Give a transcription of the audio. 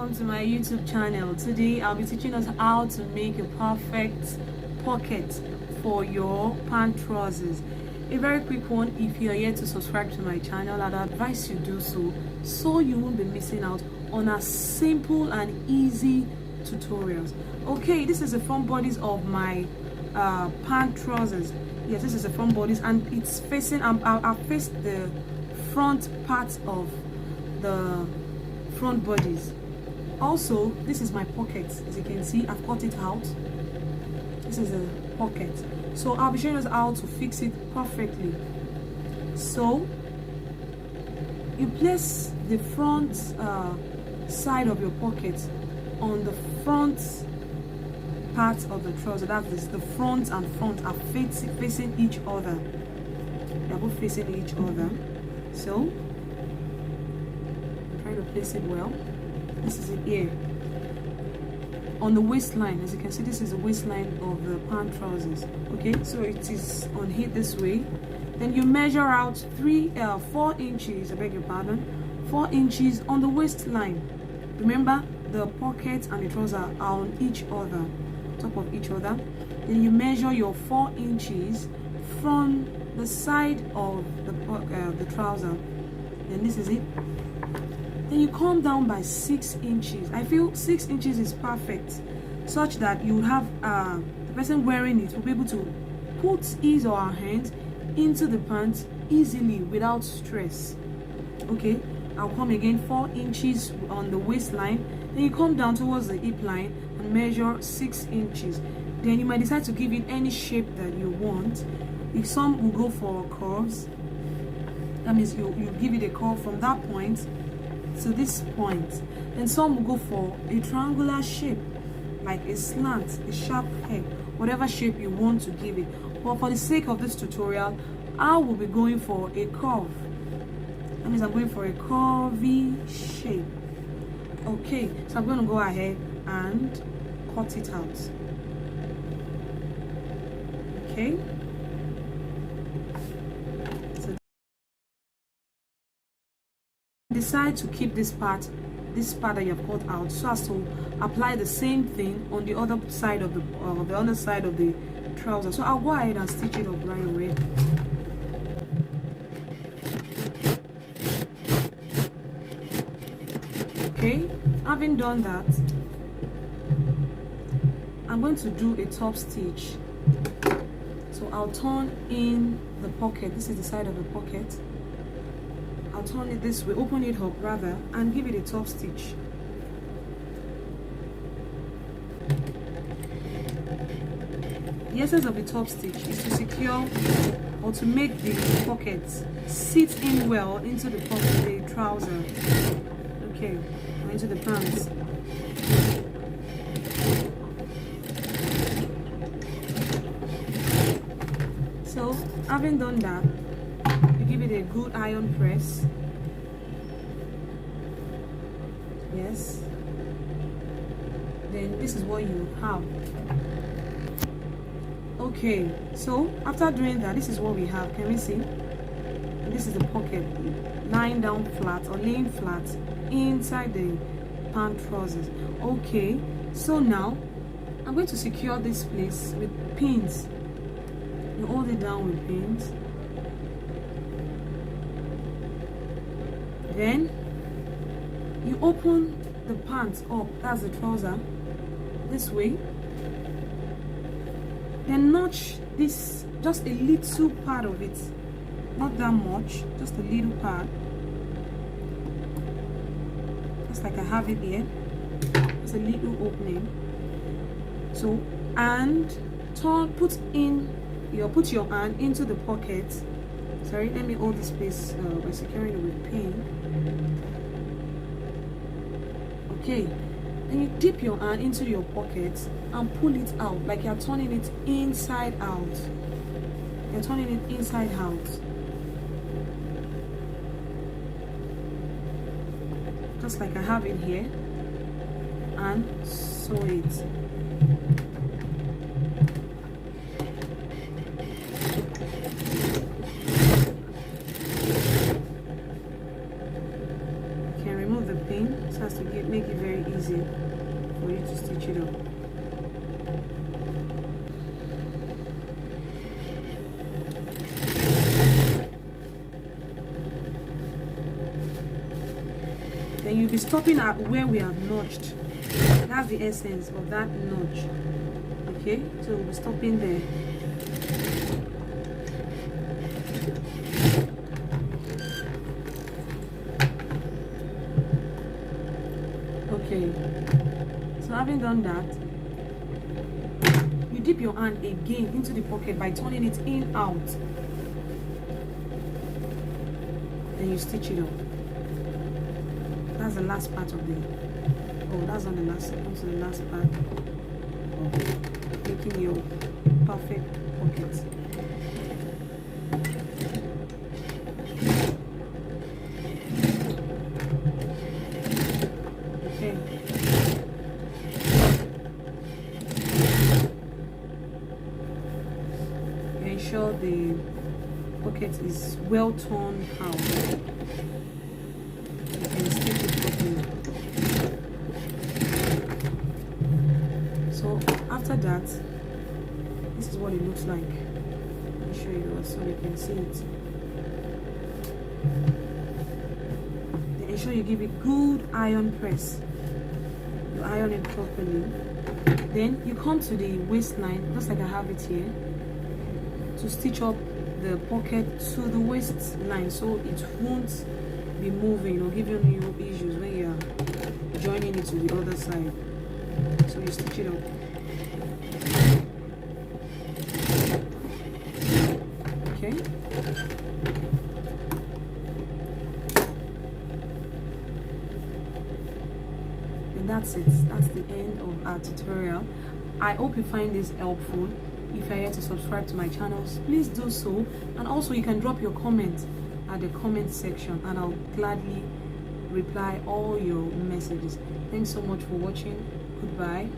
welcome to my YouTube channel. Today I'll be teaching us how to make a perfect pocket for your pant trousers. A very quick one. If you're yet to subscribe to my channel, I'd advise you do so you won't be missing out on a simple and easy tutorials. Okay, this is the front bodies of my pant trousers. Yes, this is the front bodies, and it's facing I faced the front part of the front bodies. Also, this is my pocket. As you can see, I've cut it out. This is a pocket, so I'll be showing us how to fix it perfectly. So you place the front side of your pocket on the front part of the trouser. That is, the front and front are facing each other. They are both facing each other. So try to place it well. This is it here on the waistline. As you can see, this is the waistline of the pant trousers. Okay, so it is on here this way. Then you measure out 4 inches, I beg your pardon, 4 inches on the waistline. Remember, the pocket and the trouser are on each other, top of each other. Then you measure your 4 inches from the side of the trouser. Then this is it. Then you come down by 6 inches. I feel 6 inches is perfect, such that you have the person wearing it will be able to put his or her hands into the pants easily without stress. Okay, I'll come again 4 inches on the waistline. Then you come down towards the hip line and measure 6 inches. Then you might decide to give it any shape that you want. If some will go for curves, that means you give it a curve from that point to this point. Then some will go for a triangular shape, like a slant, a sharp head, whatever shape you want to give it. But for the sake of this tutorial, I will be going for a curve. That means I'm going for a curvy shape. Okay, so I'm going to go ahead and cut it out. Okay, so decide to keep this part that you have cut out, so as to apply the same thing on the other side of the other side of the trouser. So I'll go ahead and stitch it up right away. Okay, having done that, I'm going to do a top stitch. So I'll turn in the pocket. This is the side of the pocket. I'll turn it this way, open it up rather, and give it a top stitch. The essence of the top stitch is to secure or to make the pocket sit in well into the pocket, the trouser. Okay, into the pants. So, having done that, you give it a good iron press. Yes. Then this is what you have. Okay, so after doing that, this is what we have. Can we see? And this is the pocket lying down flat or laying flat inside the pant trousers. Okay, so now I'm going to secure this place with pins. You hold it down with pins. Then you open the pants up, that's the trouser, this way. Then notch this, just a little part of it, not that much, just a little part, just like I have it here. It's a little opening. So, and put your hand into the pocket. Sorry, let me hold this place by securing it with pin. Okay, then you dip your hand into your pocket and pull it out, like you're turning it inside out. You're turning it inside out. Just like I have it here. And sew it. You can remove the pin so as to make it very easy. be stopping at where we have notched. That's the essence of that notch. Okay, so we'll be stopping there. Okay, so having done that, you dip your hand again into the pocket by turning it in out. Then you stitch it up. That's the last part of the, oh, that's on the last, comes to the last part of making your perfect pocket. Okay. You ensure the pocket is well torn out. You can stitch it properly. So after that, this is what it looks like. Let me show you so you can see it. Then ensure you give it good iron press. You iron it properly. Then you come to the waistline, just like I have it here, to stitch up the pocket to the waistline so it won't be moving or giving you issues when you're joining it to the other side. So you stitch it up. Okay. And that's it. That's the end of our tutorial. I hope you find this helpful. If you're here to subscribe to my channels, please do so. And also you can drop your comment at the comment section and I'll gladly reply all your messages. Thanks so much for watching. Goodbye.